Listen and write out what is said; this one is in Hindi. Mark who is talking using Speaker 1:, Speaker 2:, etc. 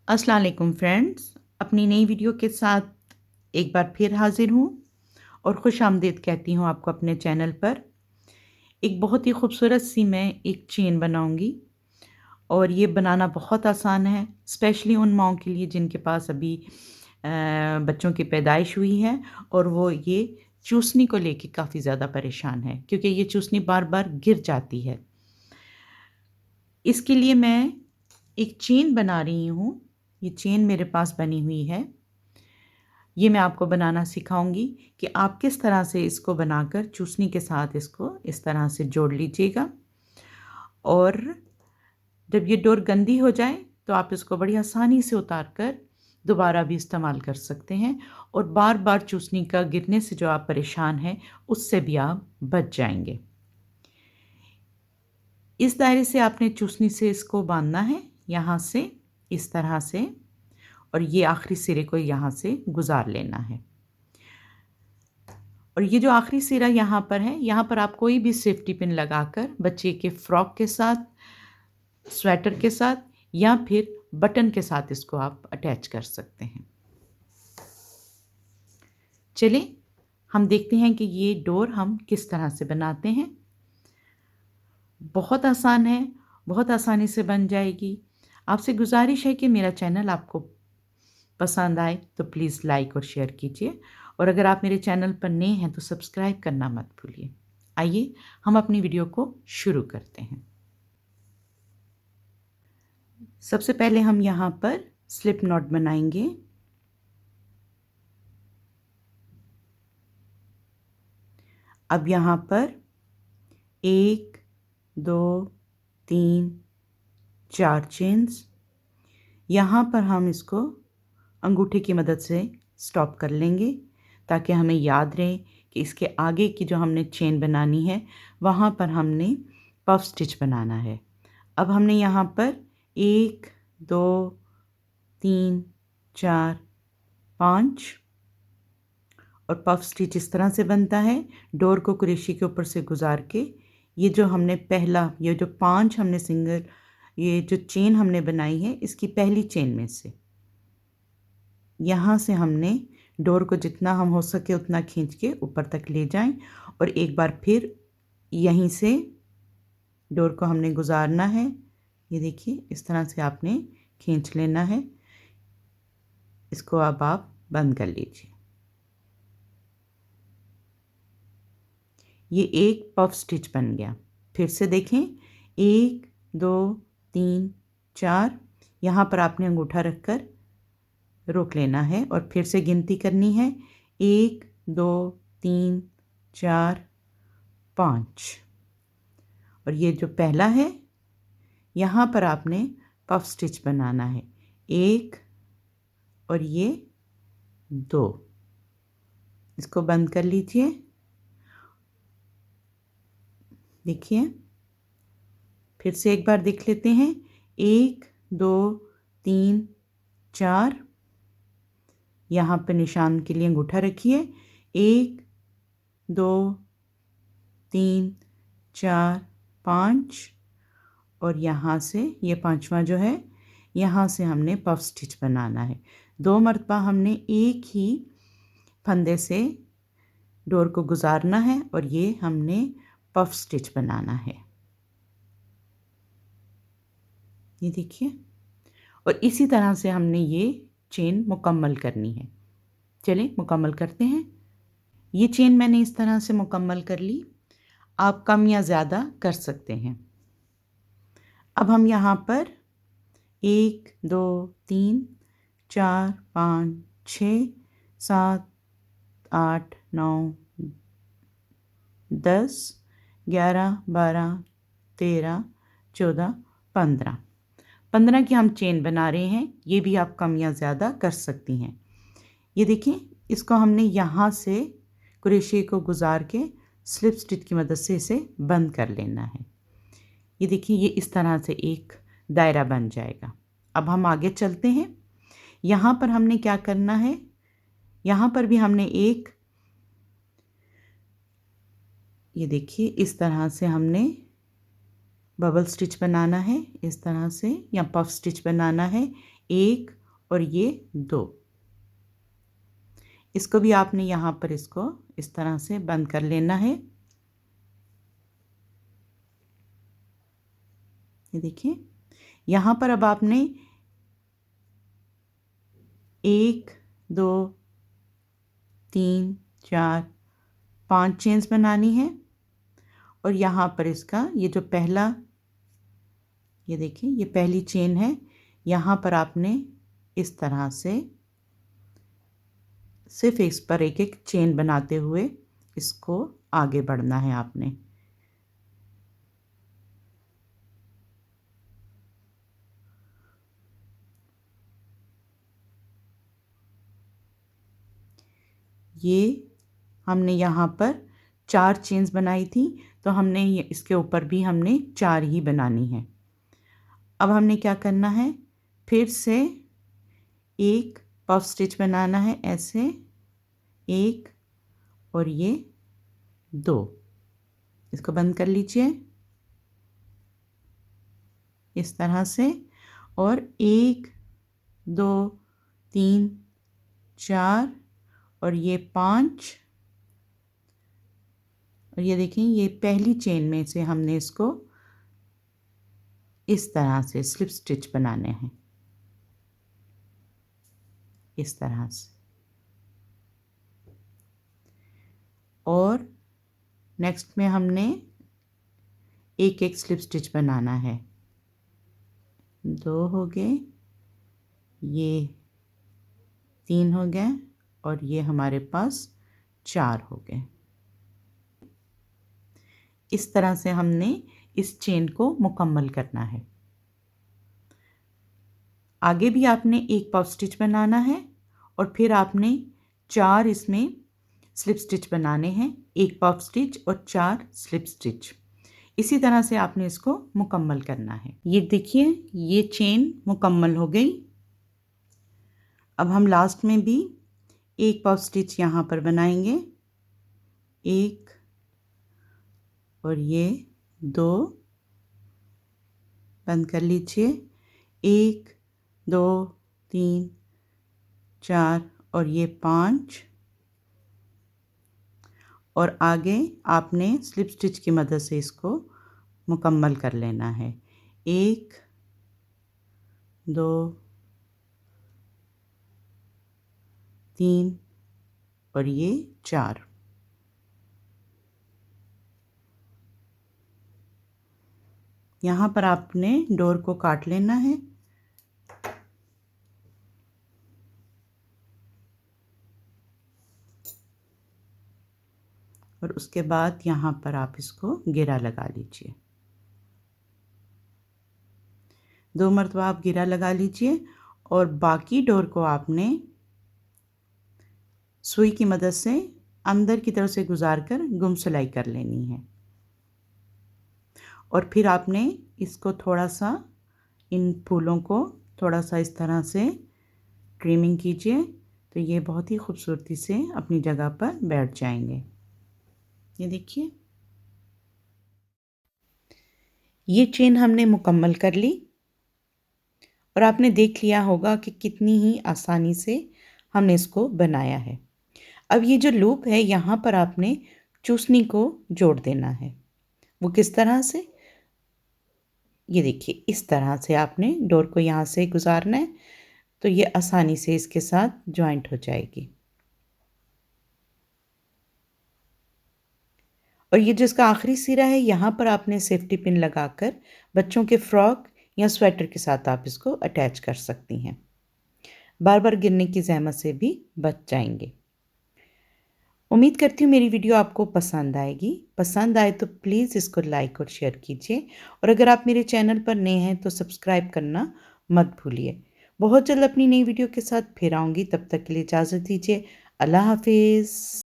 Speaker 1: अस्सलाम वालेकुम फ्रेंड्स, अपनी नई वीडियो के साथ एक बार फिर हाज़िर हूँ और खुश-आमदीद कहती हूँ आपको अपने चैनल पर। एक बहुत ही खूबसूरत सी मैं एक चेन बनाऊँगी और ये बनाना बहुत आसान है, स्पेशली उन माँओं के लिए जिनके पास अभी बच्चों की पैदाइश हुई है और वो ये चूसनी को लेके काफ़ी ज़्यादा परेशान है क्योंकि ये चूसनी बार-बार गिर जाती है। इसके लिए मैं एक चेन बना रही हूँ, ये चेन मेरे पास बनी हुई है। ये मैं आपको बनाना सिखाऊँगी कि आप किस तरह से इसको बनाकर चूसनी के साथ इसको इस तरह से जोड़ लीजिएगा और जब ये डोर गंदी हो जाए तो आप इसको बड़ी आसानी से उतार कर दोबारा भी इस्तेमाल कर सकते हैं और बार-बार चूसनी का गिरने से जो आप परेशान हैं, उससे भी आप बच जाएँगे। इस दायरे से आपने चूसनी से इसको बाँधना है, यहाँ से, इस तरह से और ये आखिरी सिरे को यहाँ से गुज़ार लेना है। और ये जो आखिरी सिरा यहाँ पर है, यहाँ पर आप कोई भी सेफ्टी पिन लगाकर बच्चे के फ्रॉक के साथ, स्वेटर के साथ या फिर बटन के साथ इसको आप अटैच कर सकते हैं। चलिए, हम देखते हैं कि ये डोर हम किस तरह से बनाते हैं। बहुत आसान है, बहुत आसानी से बन जाएगी। आपसे गुज़ारिश है कि मेरा चैनल आपको पसंद आए तो प्लीज़ लाइक और शेयर कीजिए और अगर आप मेरे चैनल पर नए हैं तो सब्सक्राइब करना मत भूलिए। आइए हम अपनी वीडियो को शुरू करते हैं। सबसे पहले हम यहाँ पर स्लिप नॉट बनाएंगे। अब यहाँ पर 1, 2, 3, 4 चेन्स। यहाँ पर हम इसको अंगूठे की मदद से स्टॉप कर लेंगे ताकि हमें याद रहे कि इसके आगे की जो हमने चेन बनानी है वहाँ पर हमने पफ स्टिच बनाना है। अब हमने यहाँ पर 1, 2, 3, 4, 5 और पफ स्टिच इस तरह से बनता है। डोर को कुरेशी के ऊपर से गुजार के ये जो हमने पहला ये जो 5 हमने सिंगल ये जो चेन हमने बनाई है इसकी पहली चेन में से यहाँ से हमने डोर को जितना हम हो सके उतना खींच के ऊपर तक ले जाएं और एक बार फिर यहीं से डोर को हमने गुजारना है। ये देखिए इस तरह से आपने खींच लेना है। इसको अब आप बंद कर लीजिए। ये एक पफ स्टिच बन गया। फिर से देखें 1, 2, 3, 4 यहाँ पर आपने अंगूठा रखकर रोक लेना है और फिर से गिनती करनी है 1, 2, 3, 4, 5 और ये जो पहला है यहाँ पर आपने पफ स्टिच बनाना है 1 और ये 2। इसको बंद कर लीजिए। देखिए फिर से एक बार देख लेते हैं 1, 2, 3, 4 यहाँ पे निशान के लिए अंगूठा रखिए 1, 2, 3, 4, 5 और यहाँ से ये 5वां जो है यहाँ से हमने पफ स्टिच बनाना है। 2 मरतबा हमने एक ही फंदे से डोर को गुजारना है और ये हमने पफ स्टिच बनाना है। ये देखिए और इसी तरह से हमने ये चेन मुकम्मल करनी है। चलिए मुकम्मल करते हैं। ये चेन मैंने इस तरह से मुकम्मल कर ली। आप कम या ज़्यादा कर सकते हैं। अब हम यहाँ पर 1, 2, 3, 4, 5, 6, 7, 8, 9, 10, 11, 12, 13, 14, 15 15 की हम चेन बना रहे हैं। ये भी आप कम या ज़्यादा कर सकती हैं। ये देखिए इसको हमने यहाँ से कुरेशी को गुजार के स्लिप स्टिच की मदद से इसे बंद कर लेना है। ये देखिए ये इस तरह से एक दायरा बन जाएगा। अब हम आगे चलते हैं। यहाँ पर हमने क्या करना है, यहाँ पर भी हमने एक ये देखिए इस तरह से हमने बबल स्टिच बनाना है, इस तरह से या पफ स्टिच बनाना है। 1 और ये 2। इसको भी आपने यहाँ पर इसको इस तरह से बंद कर लेना है। ये देखिए, यहाँ पर अब आपने 1 2 3 4 5 चेन्स बनानी है और यहाँ पर इसका ये जो पहला, ये देखिए ये पहली चेन है, यहाँ पर आपने इस तरह से सिर्फ इस पर एक एक चेन बनाते हुए इसको आगे बढ़ना है आपने। ये हमने यहाँ पर 4 चेन्स बनाई थी, तो हमने ये इसके ऊपर भी हमने 4 ही बनानी है। अब हमने क्या करना है, फिर से एक पफ स्टिच बनाना है, ऐसे 1 और ये 2। इसको बंद कर लीजिए इस तरह से, और 1 2 3 4 और ये 5, और ये देखें ये पहली चेन में से हमने इसको इस तरह से स्लिप स्टिच बनाने हैं, इस तरह से। और नेक्स्ट में हमने एक एक स्लिप स्टिच बनाना है। 2 हो गए, ये 3 हो गए और ये हमारे पास 4 हो गए। इस तरह से हमने इस चेन को मुकम्मल करना है। आगे भी आपने एक पफ स्टिच बनाना है और फिर आपने 4 इसमें स्लिप स्टिच बनाने हैं, एक पफ स्टिच और 4 स्लिप स्टिच। इसी तरह से आपने इसको मुकम्मल करना है। ये देखिए ये चेन मुकम्मल हो गई। अब हम लास्ट में भी एक पफ स्टिच यहाँ पर बनाएंगे, 1 और ये 2, बंद कर लीजिए, 1 2 3 4 और ये 5, और आगे आपने स्लिप स्टिच की मदद से इसको मुकम्मल कर लेना है। 1 2 3 और ये 4। यहाँ पर आपने डोर को काट लेना है। और उसके बाद यहाँ पर आप इसको घेरा लगा लीजिए, 2 मरतबा आप घेरा लगा लीजिए, और बाकी डोर को आपने सुई की मदद से अंदर की तरफ से गुजार कर गुम सिलाई कर लेनी है। और फिर आपने इसको थोड़ा सा, इन फूलों को थोड़ा सा इस तरह से ट्रिमिंग कीजिए, तो ये बहुत ही खूबसूरती से अपनी जगह पर बैठ जाएंगे। ये देखिए ये चेन हमने मुकम्मल कर ली, और आपने देख लिया होगा कि कितनी ही आसानी से हमने इसको बनाया है। अब ये जो लूप है यहाँ पर आपने चूसनी को जोड़ देना है। वो किस तरह से, ये देखिए इस तरह से आपने डोर को यहाँ से गुजारना है, तो ये आसानी से इसके साथ जॉइंट हो जाएगी। और ये जो इसका आखिरी सिरा है यहाँ पर आपने सेफ्टी पिन लगाकर बच्चों के फ्रॉक या स्वेटर के साथ आप इसको अटैच कर सकती हैं। बार बार गिरने की ज़हमत से भी बच जाएंगे। उम्मीद करती हूँ मेरी वीडियो आपको पसंद आएगी। पसंद आए तो प्लीज़ इसको लाइक और शेयर कीजिए, और अगर आप मेरे चैनल पर नए हैं तो सब्सक्राइब करना मत भूलिए। बहुत जल्द अपनी नई वीडियो के साथ फिर आऊँगी, तब तक के लिए इजाज़त दीजिए। अल्लाह हाफिज़।